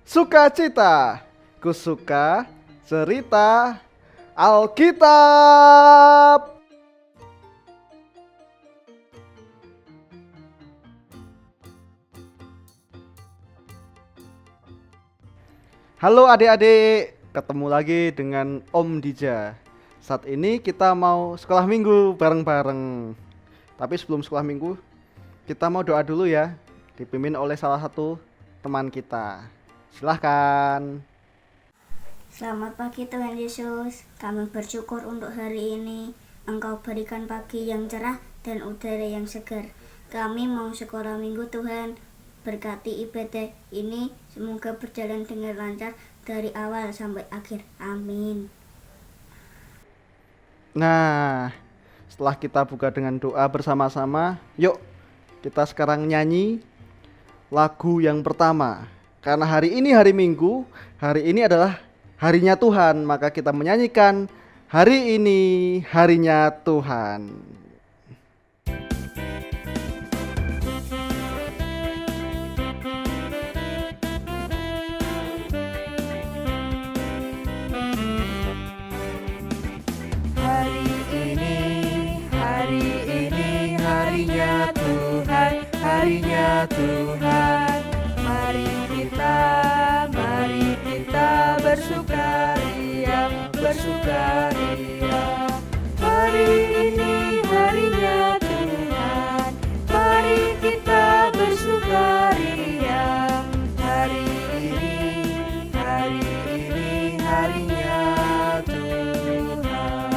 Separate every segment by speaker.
Speaker 1: Sukacita, kusuka cerita Alkitab. Halo adik-adik, ketemu lagi dengan Om Dija. Saat ini kita mau sekolah minggu bareng-bareng. Tapi sebelum sekolah minggu, kita mau doa dulu ya, dipimpin oleh salah satu teman kita. Silahkan.
Speaker 2: Selamat pagi Tuhan Yesus, kami bersyukur untuk hari ini Engkau berikan pagi yang cerah dan udara yang segar. Kami mau sekolah minggu Tuhan, berkati ibadah ini semoga berjalan dengan lancar dari awal sampai akhir, amin.
Speaker 1: Nah, setelah kita buka dengan doa bersama-sama, yuk kita sekarang nyanyi lagu yang pertama. Karena hari ini hari Minggu, hari ini adalah harinya Tuhan, maka kita menyanyikan hari ini harinya Tuhan.
Speaker 3: Harinya Tuhan, mari kita bersukaria, bersukaria. Hari ini harinya Tuhan, mari kita bersukaria. Hari ini harinya Tuhan.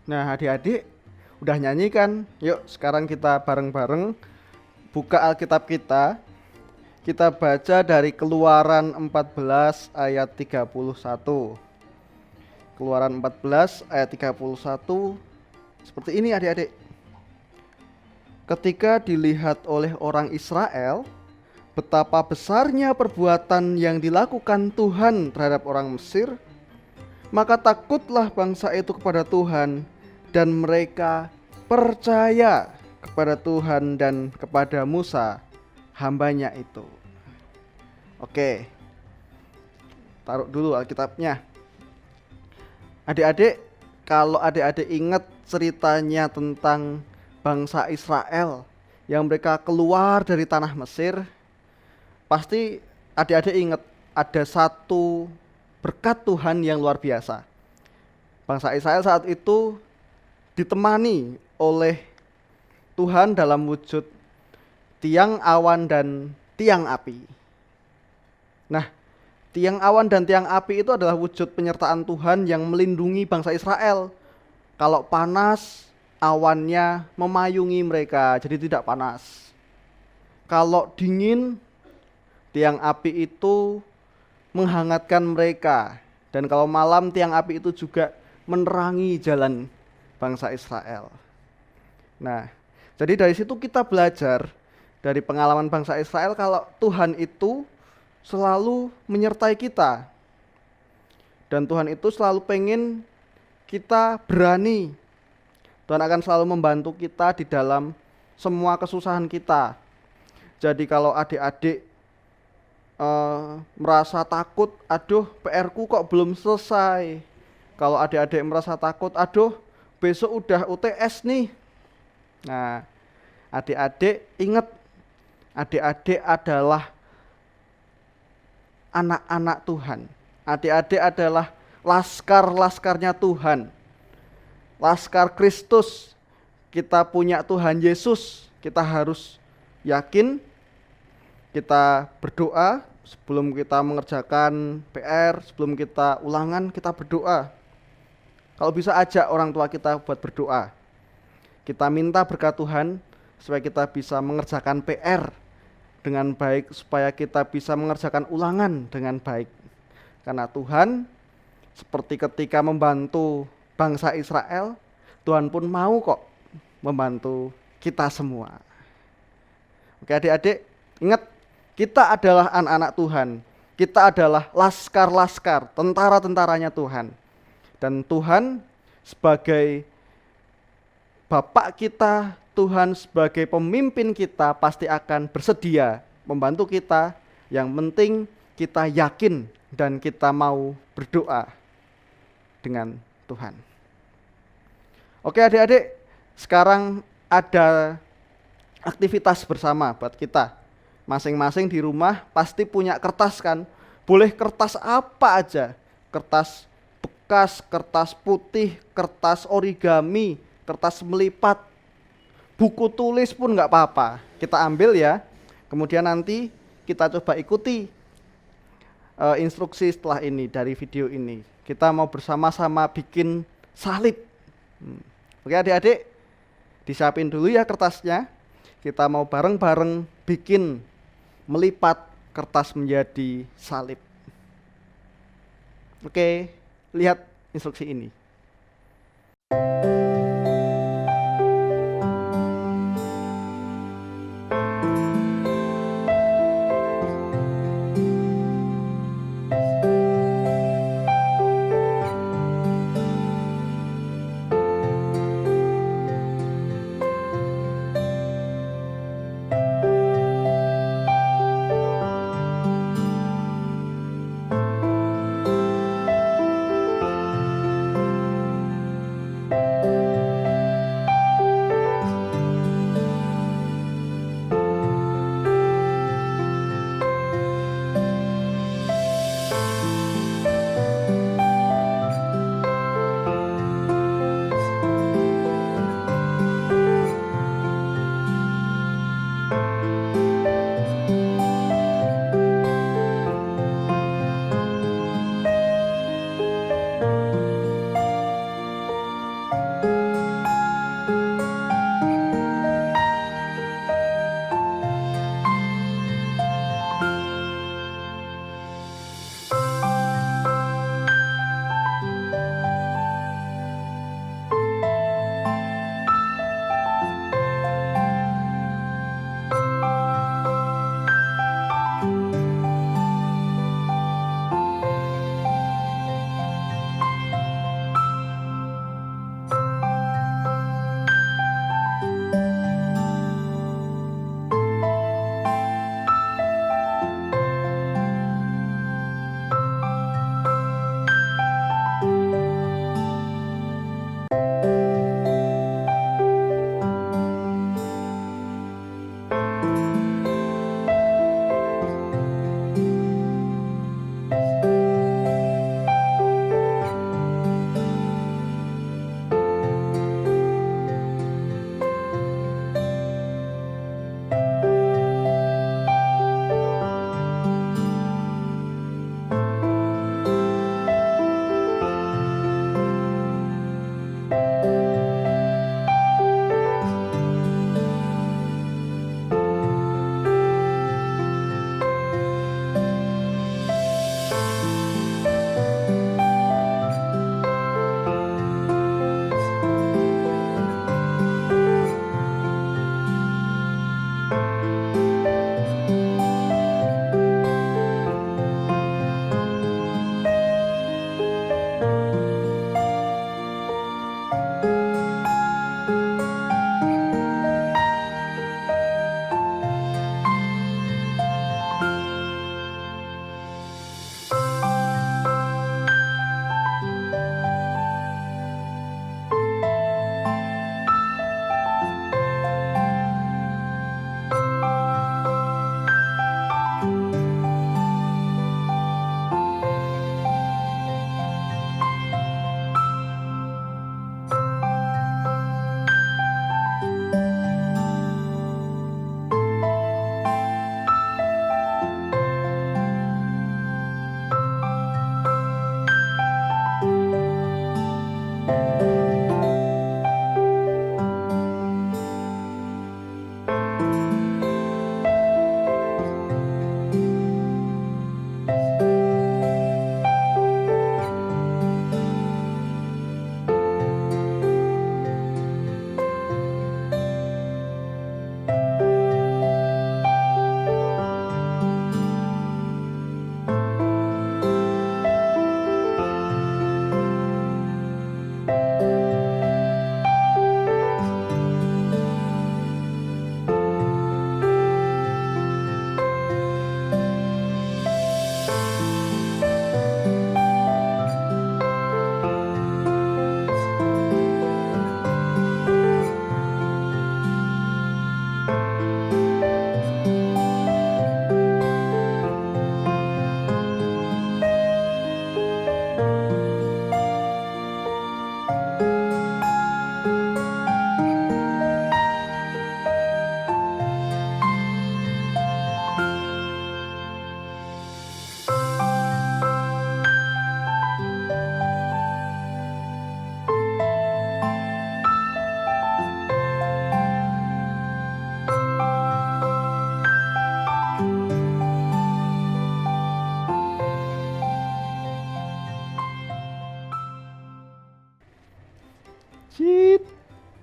Speaker 1: Nah adik-adik udah nyanyi kan? Yuk sekarang kita bareng-bareng buka Alkitab kita. Kita baca dari Keluaran 14 ayat 31. Keluaran 14 ayat 31 seperti ini adik-adik. Ketika dilihat oleh orang Israel betapa besarnya perbuatan yang dilakukan Tuhan terhadap orang Mesir, maka takutlah bangsa itu kepada Tuhan dan mereka percaya kepada Tuhan dan kepada Musa hambanya itu. Oke, taruh dulu Alkitabnya. Adik-adik, kalau adik-adik ingat ceritanya tentang bangsa Israel yang mereka keluar dari tanah Mesir, pasti adik-adik ingat ada satu berkat Tuhan yang luar biasa. Bangsa Israel saat itu ditemani oleh Tuhan dalam wujud tiang awan dan tiang api. Nah, tiang awan dan tiang api itu adalah wujud penyertaan Tuhan yang melindungi bangsa Israel. Kalau panas, awannya memayungi mereka, jadi tidak panas. Kalau dingin, tiang api itu menghangatkan mereka. Dan kalau malam, tiang api itu juga menerangi jalan bangsa Israel. Nah, jadi dari situ kita belajar dari pengalaman bangsa Israel kalau Tuhan itu selalu menyertai kita. Dan Tuhan itu selalu pengen kita berani. Tuhan akan selalu membantu kita di dalam semua kesusahan kita. Jadi kalau adik-adik merasa takut, aduh PR-ku kok belum selesai. Kalau adik-adik merasa takut, aduh besok udah UTS nih. Nah, adik-adik ingat, adik-adik adalah anak-anak Tuhan. Adik-adik adalah laskar-laskarnya Tuhan. Laskar Kristus. Kita punya Tuhan Yesus. Kita harus yakin, kita berdoa Sebelum kita mengerjakan PR, sebelum kita ulangan, kita berdoa. Kalau bisa ajak orang tua kita buat berdoa. Kita minta berkat Tuhan supaya kita bisa mengerjakan PR dengan baik, supaya kita bisa mengerjakan ulangan dengan baik. Karena Tuhan seperti ketika membantu bangsa Israel, Tuhan pun mau kok membantu kita semua. Oke adik-adik, ingat kita adalah anak-anak Tuhan. Kita adalah laskar-laskar, tentara-tentaranya Tuhan. Dan Tuhan sebagai Bapak kita, Tuhan sebagai pemimpin kita pasti akan bersedia membantu kita. Yang penting kita yakin dan kita mau berdoa dengan Tuhan. Oke adik-adik, sekarang ada aktivitas bersama buat kita. Masing-masing di rumah pasti punya kertas kan? Boleh kertas apa aja. Kertas bekas, kertas putih, kertas origami, kertas melipat, buku tulis pun nggak apa-apa. Kita ambil ya. Kemudian nanti kita coba ikuti instruksi setelah ini dari video ini. Kita mau bersama-sama bikin salib. Oke adik-adik, disiapin dulu ya kertasnya. Kita mau bareng-bareng bikin melipat kertas menjadi salib. Oke, lihat instruksi ini.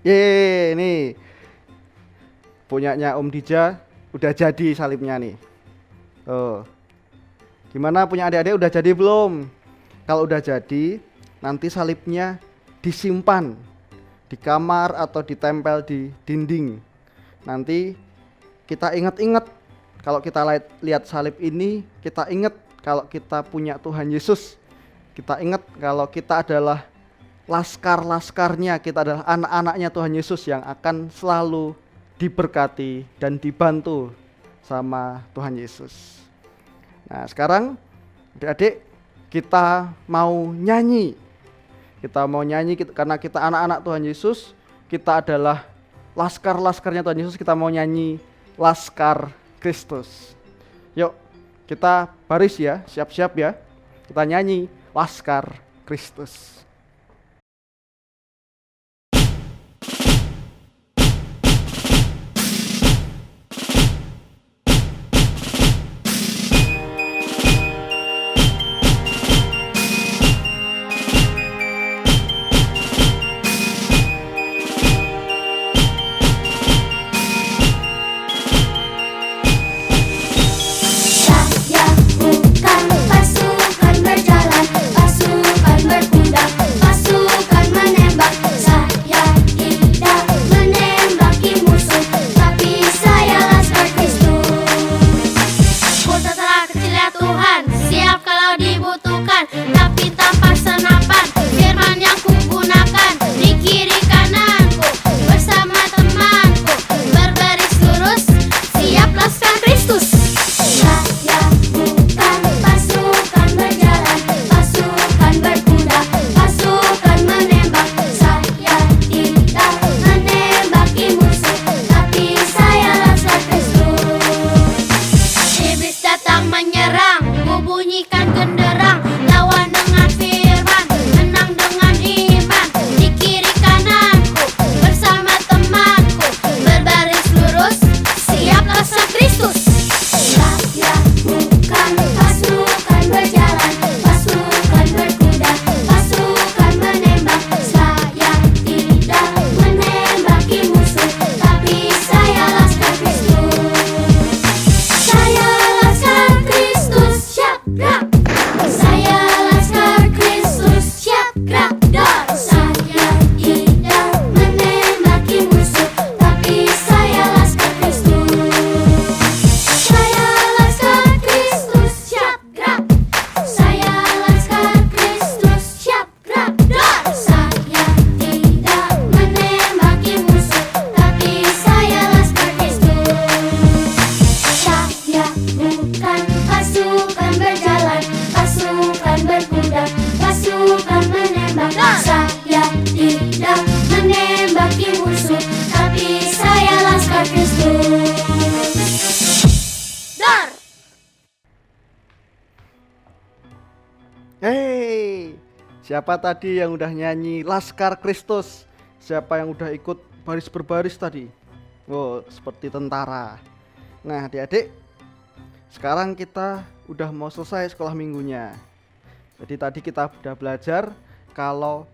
Speaker 1: Yeay, nih punyanya Om Dija udah jadi salibnya nih. Oh, gimana punya adik-adik udah jadi belum? Kalau udah jadi, nanti salibnya disimpan di kamar atau ditempel di dinding. Nanti kita ingat-ingat kalau kita lihat salib ini, kita ingat kalau kita punya Tuhan Yesus. Kita ingat kalau kita adalah laskar-laskarnya, kita adalah anak-anaknya Tuhan Yesus yang akan selalu diberkati dan dibantu sama Tuhan Yesus. Nah, sekarang adik-adik kita mau nyanyi. Kita mau nyanyi karena kita anak-anak Tuhan Yesus, kita adalah laskar-laskarnya Tuhan Yesus, kita mau nyanyi Laskar Kristus. Yuk, kita baris ya, siap-siap ya. Kita nyanyi Laskar Kristus.
Speaker 2: Saya bukan pasukan berjalan, pasukan berkuda, pasukan menembak. Saya tidak menembaki musuh, tapi saya laskar Kristus. Ku tentara kecil ya Tuhan, siap kalau dibutuhkan, tapi tanpa senapan. Firman yang kugunakan di kiri kananku, bersama temanku berbaris lurus, siap laskar Kristus. Saya bukan pasukan berjalan, pasukan berkuda, pasukan menembak. Saya tidak menembaki musuh, tapi saya laskar Kristus. Iblis datang menyerang, ku bunyikan genderang, lawan dengan firman, menang dengan iman. Di kiri kananku, bersama temanku, berbaris lurus, siap laskar Kristus. Saya bukan pasukan berjalan, pasukan berkuda, pasukan menembak. Saya tidak menembaki musuh, tapi saya laskar Kristus. Saya laskar Kristus, siap gerak. Saya laskar Kristus, siap gerak. Dar. Saya tidak menembaki musuh, tapi saya laskar Kristus. Saya laskar Kristus, siap gerak. Saya laskar Kristus, siap gerak. Dar. Saya tidak menembaki musuh, tapi saya laskar Kristus. Saya bukan pasukan berjalan, pasukan berkuda, pasukan menembak. Saya tidak menembaki musuh, tapi saya laskar Kristus. Dar.
Speaker 1: Hey, siapa tadi yang udah nyanyi Laskar Kristus? Siapa yang udah ikut baris berbaris tadi? Oh, seperti tentara. Nah, adik-adik, sekarang kita udah mau selesai sekolah minggunya. Jadi tadi kita udah belajar kalau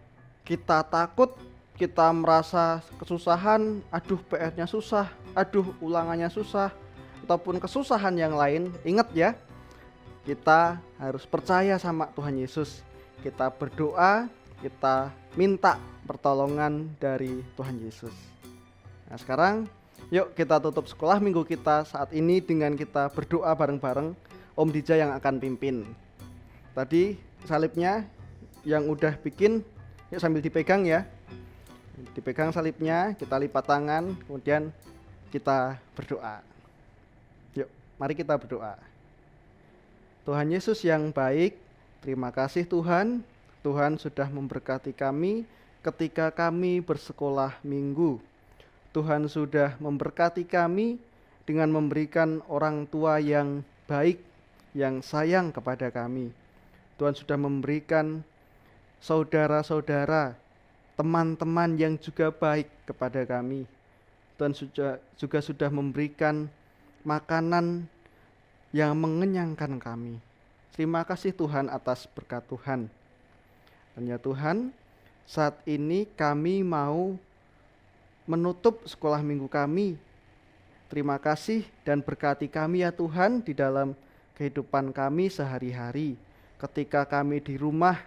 Speaker 1: kita takut, kita merasa kesusahan, aduh PR-nya susah, aduh ulangannya susah, ataupun kesusahan yang lain, ingat ya, kita harus percaya sama Tuhan Yesus. Kita berdoa, kita minta pertolongan dari Tuhan Yesus. Nah, sekarang yuk kita tutup sekolah minggu kita saat ini dengan kita berdoa bareng-bareng. Om Dija yang akan pimpin. Tadi salibnya yang udah bikin, yuk sambil dipegang ya. Dipegang salibnya, kita lipat tangan, kemudian kita berdoa. Yuk, mari kita berdoa. Tuhan Yesus yang baik, terima kasih Tuhan. Tuhan sudah memberkati kami ketika kami bersekolah minggu. Tuhan sudah memberkati kami dengan memberikan orang tua yang baik, yang sayang kepada kami. Tuhan sudah memberikan saudara-saudara, teman-teman yang juga baik kepada kami. Tuhan juga sudah memberikan makanan yang mengenyangkan kami. Terima kasih Tuhan atas berkat Tuhan. Dan ya Tuhan, saat ini kami mau menutup sekolah minggu kami. Terima kasih dan berkati kami ya Tuhan di dalam kehidupan kami sehari-hari. Ketika kami di rumah,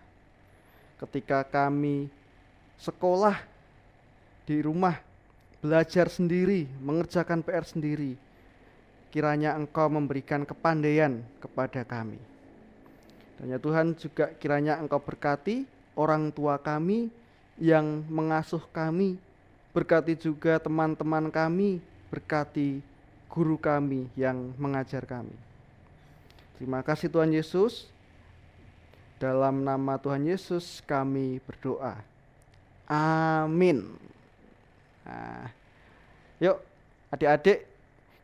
Speaker 1: ketika kami sekolah di rumah, belajar sendiri, mengerjakan PR sendiri. Kiranya Engkau memberikan kepandaian kepada kami. Dan ya Tuhan juga kiranya Engkau berkati orang tua kami yang mengasuh kami, berkati juga teman-teman kami, berkati guru kami yang mengajar kami. Terima kasih Tuhan Yesus. Dalam nama Tuhan Yesus kami berdoa. Amin. Nah, yuk adik-adik,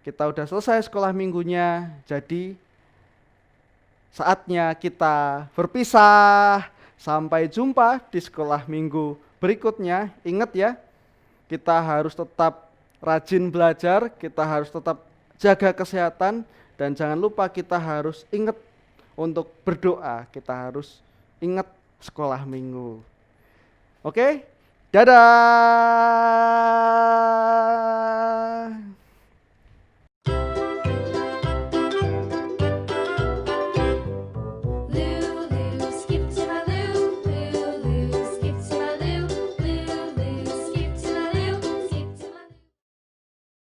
Speaker 1: kita udah selesai sekolah minggunya, jadi saatnya kita berpisah. Sampai jumpa di sekolah minggu berikutnya. Ingat ya, kita harus tetap rajin belajar, kita harus tetap jaga kesehatan, dan jangan lupa kita harus ingat untuk berdoa. Kita harus ingat sekolah minggu. Oke, dadah.